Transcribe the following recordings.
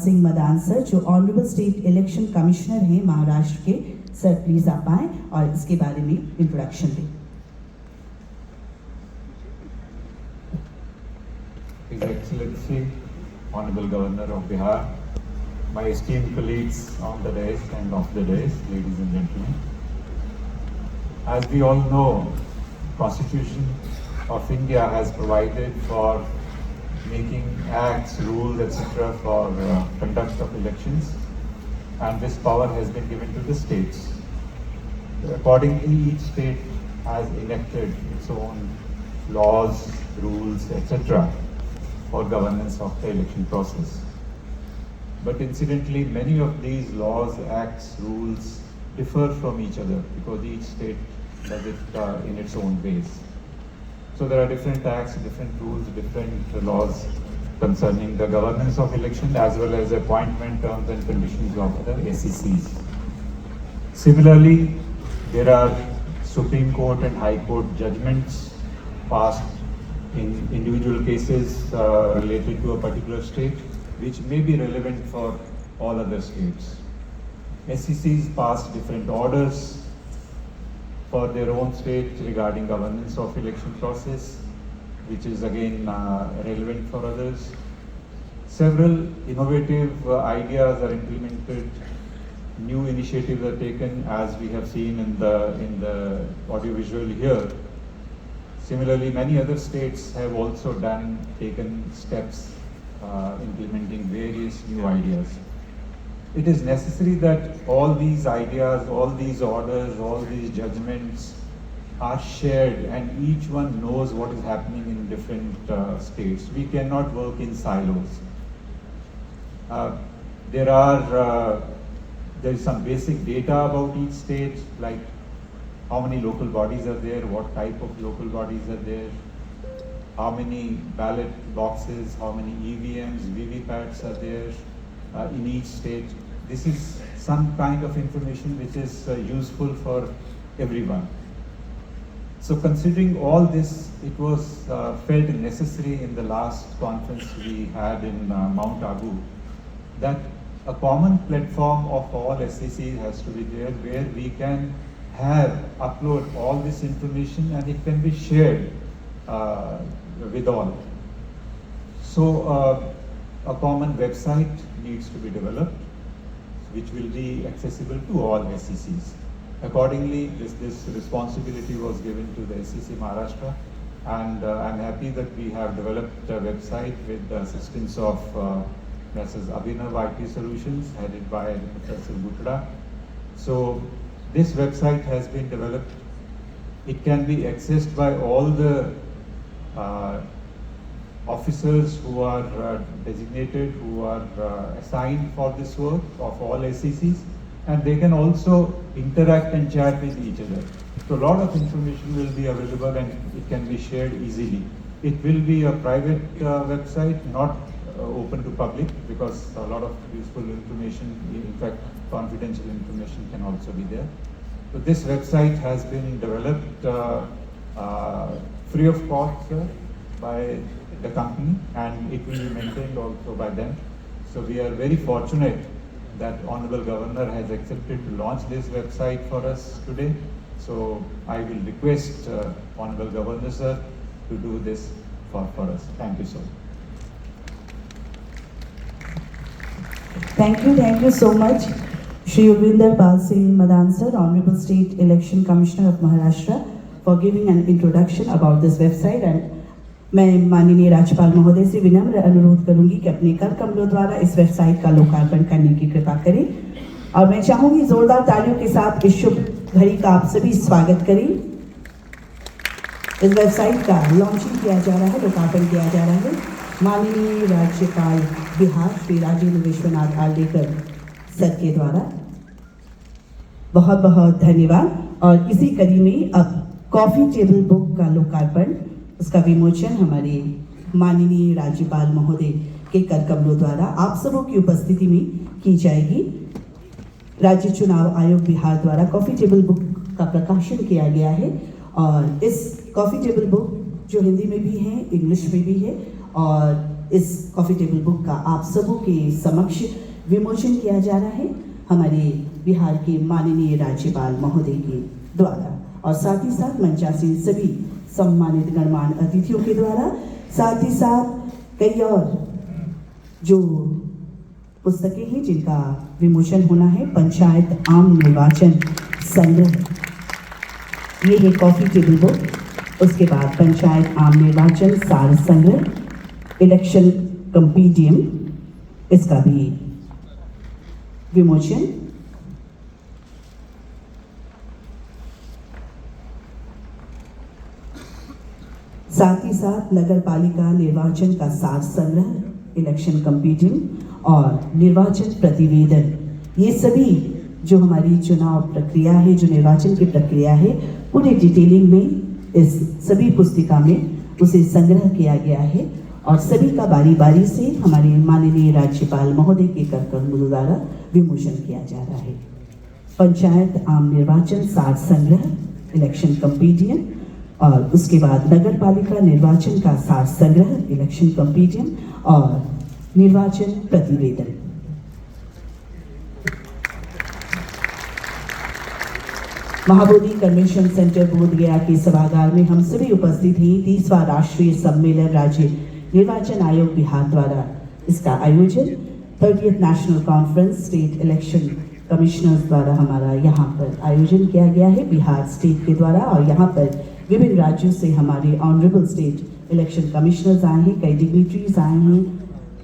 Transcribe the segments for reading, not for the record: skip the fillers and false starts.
Singh Madan sir जो honourable state election commissioner हैं महाराष्ट्र के। सर प्लीज आप आएं और इसके बारे में इंट्रोडक्शन दें। His Excellency, Honorable Governor of Bihar, my esteemed colleagues on the dais and off the dais, ladies and gentlemen. As we all know, Constitution of India has provided for making acts, rules, etc. for conduct of elections, and this power has been given to the states. Accordingly, each state has enacted its own laws, rules, etc. for governance of the election process. But incidentally, many of these laws, acts, rules differ from each other because each state does it in its own ways. So there are different acts, different rules, different laws concerning the governance of election as well as appointment terms and conditions of the SECs. Similarly, there are Supreme Court and High Court judgments passed in individual cases related to a particular state, which may be relevant for all other states. SECs pass different orders for their own state regarding governance of election process, which is again relevant for others. Several innovative ideas are implemented, new initiatives are taken, as we have seen in the audiovisual here. Similarly, many other states have also taken steps implementing various new ideas. It is necessary that all these ideas, all these orders, all these judgments are shared and each one knows what is happening in different states. We cannot work in silos. There is some basic data about each state, like how many local bodies are there, what type of local bodies are there, how many ballot boxes, how many EVMs, VVPATs are there in each state. This is some kind of information which is useful for everyone. So considering all this, it was felt necessary in the last conference we had in Mount Abu that a common platform of all SECs has to be there where we can upload all this information and it can be shared with all. So a common website needs to be developed which will be accessible to all SECs. Accordingly, this responsibility was given to the SEC Maharashtra, and I'm happy that we have developed a website with the assistance of Messrs. Abhinav IT Solutions, headed by Professor Gutra. So this website has been developed. It can be accessed by all the officers who are designated, who are assigned for this work of all SECs, and they can also interact and chat with each other. So a lot of information will be available and it can be shared easily. It will be a private website, not open to public, because a lot of useful information, in fact confidential information, can also be there. So this website has been developed free of cost by the company, and it will be maintained also by them. So we are very fortunate that Honorable Governor has accepted to launch this website for us today. So I will request Honorable Governor sir to do this for us. Thank you, sir. Thank you so much, Shri Yoginder Pal Singh Madan sir, Honorable State Election Commissioner of Maharashtra, for giving an introduction about this website. And मैं माननीय राज्यपाल महोदय से विनम्र अनुरोध करूंगी कि अपने कर कमलों द्वारा इस वेबसाइट का लोकार्पण करने की कृपा करें, और मैं चाहूंगी जोरदार तालियों के साथ इस शुभ घड़ी का आप सभी स्वागत करें। इस वेबसाइट का लॉन्चिंग किया जा रहा है, लोकार्पण किया जा रहा है माननीय राज्यपाल बिहार श्री राजेंद्र विश्वनाथ आर्लेकर सर के द्वारा। बहुत बहुत धन्यवाद। और इसी कड़ी में अब कॉफी टेबल बुक का लोकार्पण, उसका विमोचन हमारे माननीय राज्यपाल महोदय के कर कमलों द्वारा आप सबों की उपस्थिति में की जाएगी। राज्य चुनाव आयोग बिहार द्वारा कॉफी टेबल बुक का प्रकाशन किया गया है, और इस कॉफी टेबल बुक जो हिंदी में भी है, इंग्लिश में भी है, और इस कॉफी टेबल बुक का आप सबों के समक्ष विमोचन किया जा रहा है हमारे बिहार के माननीय राज्यपाल महोदय के द्वारा, और साथ ही साथ मंचासीन सभी सम्मानित गणमान्य अतिथियों के द्वारा, साथ ही साथ कई और जो पुस्तकें हैं जिनका विमोचन होना है। पंचायत आम निर्वाचन संग्रह, ये है कॉफी टेबल बुक। उसके बाद पंचायत आम निर्वाचन सार संग्रह, इलेक्शन कंपीडियम, इसका भी विमोचन। साथ ही साथ नगर पालिका निर्वाचन का सार संग्रह, इलेक्शन कंपीडियम और निर्वाचन प्रतिवेदन, ये सभी जो हमारी चुनाव प्रक्रिया है, जो निर्वाचन की प्रक्रिया है, पूरे डिटेलिंग में इस सभी पुस्तिका में उसे संग्रह किया गया है और सभी का बारी बारी से हमारे माननीय राज्यपाल महोदय के कर कमलों द्वारा विमोचन किया जा रहा है। पंचायत आम निर्वाचन सार संग्रह, इलेक्शन कंपीडियम और उसके बाद नगर पालिका निर्वाचन का सार संग्रह, इलेक्शन कंपीडियम और निर्वाचन प्रतिवेदन। महाबोधि कन्वेंशन सेंटर बोधगया के सभागार में हम सभी उपस्थित हैं। 30वां राष्ट्रीय सम्मेलन राज्य निर्वाचन आयोग बिहार द्वारा इसका आयोजन 30th national conference state election commissioners द्वारा हमारा यहाँ पर आयोजन किया गया है बिहार स्टेट के द्वारा, और यहाँ पर विभिन्न राज्यों से हमारे ऑनरेबल स्टेट इलेक्शन कमिश्नर्स आए हैं, कई डिग्निटरीज आए हैं।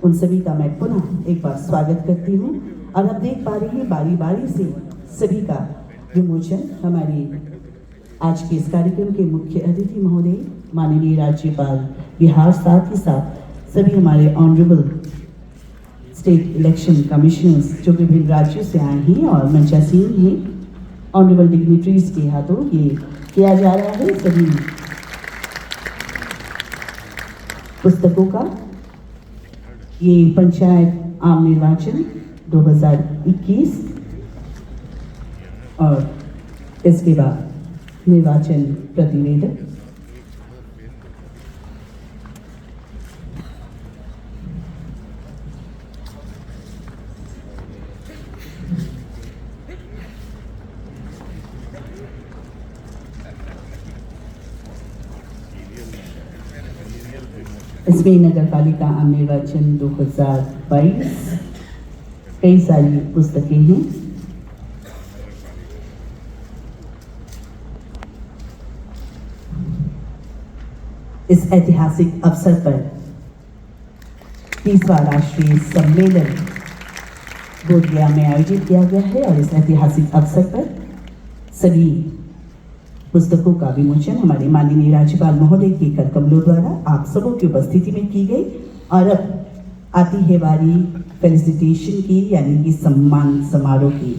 उन सभी का मैं पुनः एक बार स्वागत करती हूँ और अब देख पा रही हैं बारी बारी से सभी का विमोचन। हमारी आज के इस कार्यक्रम के मुख्य अतिथि महोदय माननीय राज्यपाल बिहार, साथ ही साथ सभी हमारे ऑनरेबल स्टेट इलेक्शन कमिश्नर्स जो विभिन्न राज्यों से आए हैं और मंचासीन हैं, ऑनरेबल डिग्निटरीज के हाथों ये किया जा रहा है सभी पुस्तकों का। ये पंचायत आम निर्वाचन 2021 और इसके बाद निर्वाचन प्रतिवेदन। इसमें नगर पालिका आम निर्वाचन 2022 कई सारी पुस्तकें हैं। इस ऐतिहासिक अवसर पर 30वां राष्ट्रीय सम्मेलन बोधगया में आयोजित किया गया है और इस ऐतिहासिक अवसर पर सभी पुस्तकों का विमोचन हमारे माननीय राज्यपाल महोदय के कर कमलों द्वारा आप सबों की उपस्थिति में की गई। और अब आती है बारी फेलिसिटेशन की, यानी कि सम्मान समारोह की।